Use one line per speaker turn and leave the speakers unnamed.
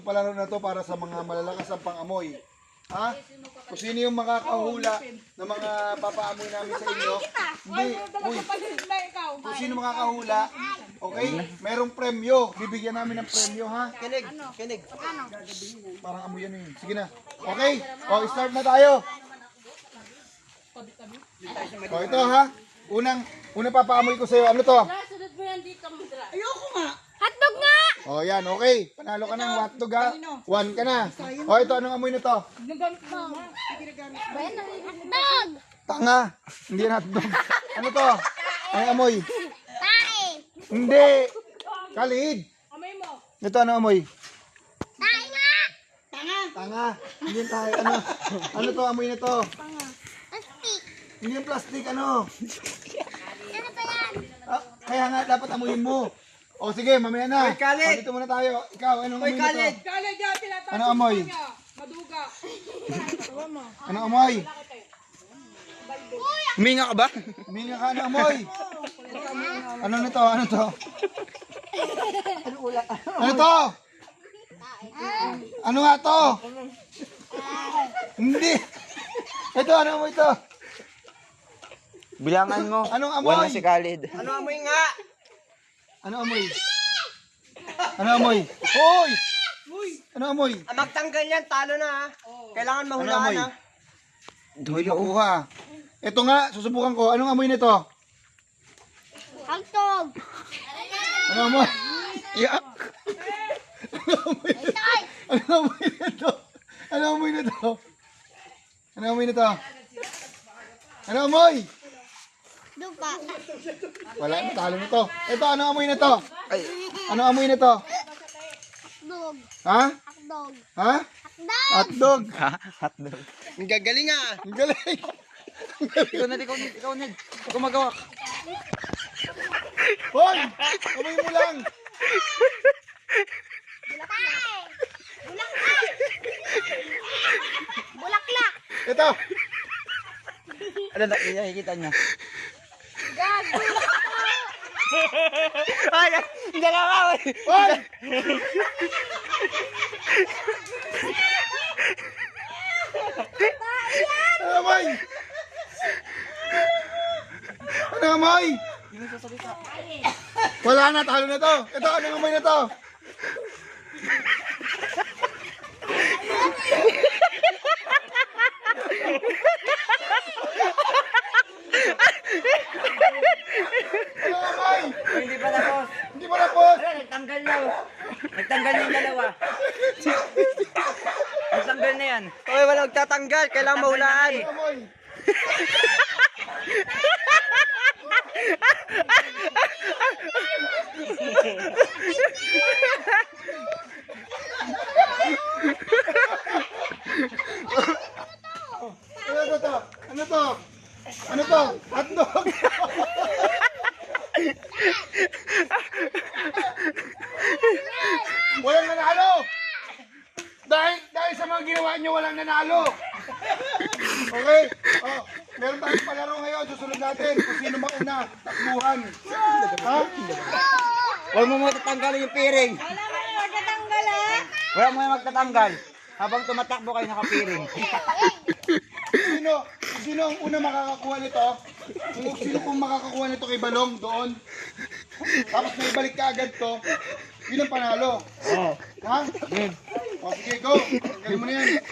Itong palaro na to para sa mga malalakas ang pang-amoy. Ha? Kung sino yung makakahula ng mga papaamoy namin sa inyo. Hindi. Uy. Kung sino makakahula, okay? Merong premyo. Bibigyan namin ng premyo, ha? Kinig. Parang amoy yan eh. Sige na. Okay? O, start na tayo. O, ito ha. Unang papaamoy ko sa'yo. Ano to?
Ayoko nga.
Hotdog nga!
O, yan. Okay. Panalo ka ng hotdog ha. 1 ka na. O, ito. Anong amoy na to?
Hotdog!
Tanga. Hindi yan hotdog. Ano to? Ang amoy?
Tae!
Hindi. Kalihid. Ito, ano amoy?
Tae nga!
Tanga. Hindi yan tayo. Ano to? Amoy na to?
Plastic!
Hindi yung plastic. Ano?
Ano ba yan?
Ah, kaya nga dapat amuyin mo. O sige, mamaya na.
Hoy, Khalid!
Dito muna tayo. Ikaw, anong amoy na to?
Khalid yan, tinatawag
Ano amoy?
Maduga.
Ano amoy?
Huminga ka ba?
Huminga ka na amoy. Ano nito? Ano to? Ano to? Ano nga to? Hindi. Ito, ano amoy to?
Bilangan mo.
Anong amoy?
Wala si Khalid.
Ano amoy nga?
Ano amoy? Ano amoy? Hoy! Ano amoy?
Magtanggal yan, talo na ha. Kailangan
Ano
mahulaan
amoy?
ha.
Hindi makuha. Ito nga, susubukan ko. Anong amoy nito?
Hotdog!
Ano amoy? Iyak! Ano amoy nito? Ano amoy nito? Ano amoy nito? Ano amoy nito? Ano amoy?
Dupa!
Wala, talo nito. Ito, ano amoy nito? Ano amoy nito?
Hotdog!
Ha?
Hotdog!
Ha?
Hotdog!
Hotdog.
Hotdog.
Ang gagaling ha.
Ang galing.
Ikaw Ned. Gumagawa.
Hoy! Amoy mo lang.
Tae! Bulaklak! Bulaklak!
Ito.
Ano na, nakikita niya.
Gago!
Ay, hindi na ako.
Hoy! Ano amoy? Ano amoy? Wala na, talo na to. Ito, anong amoy na to? Anong amoy?
Hindi pa tapos.
Hindi mo napos.
Nagtanggal na. Nagtanggal na yung dalawa. Nagtanggal na yan.
Okay, wala magtatanggal. Kailangan mahulaan.
Anong amoy? Ano to? Ano to? Ano to? Hotdog! Walang nanalo! Dahil sa mga ginawa nyo, walang nanalo! Okay? Oh, meron tayong palaro ngayon. Susunod natin kung sino mauna. Takbuhan. Ha?
Huwag mo matatanggalin yung piring.
Wala ka na magtatanggal ha?
Wala mo yung magtatanggal. Habang tumatakbo kayo nakapiring.
Sino ang una makakakuha nito? Sino pong makakakuha nito kay Balong doon? Tapos may balik ka agad to. Yun ang panalo.
Oo.
Ha? O sige, go. Galing mo na yan.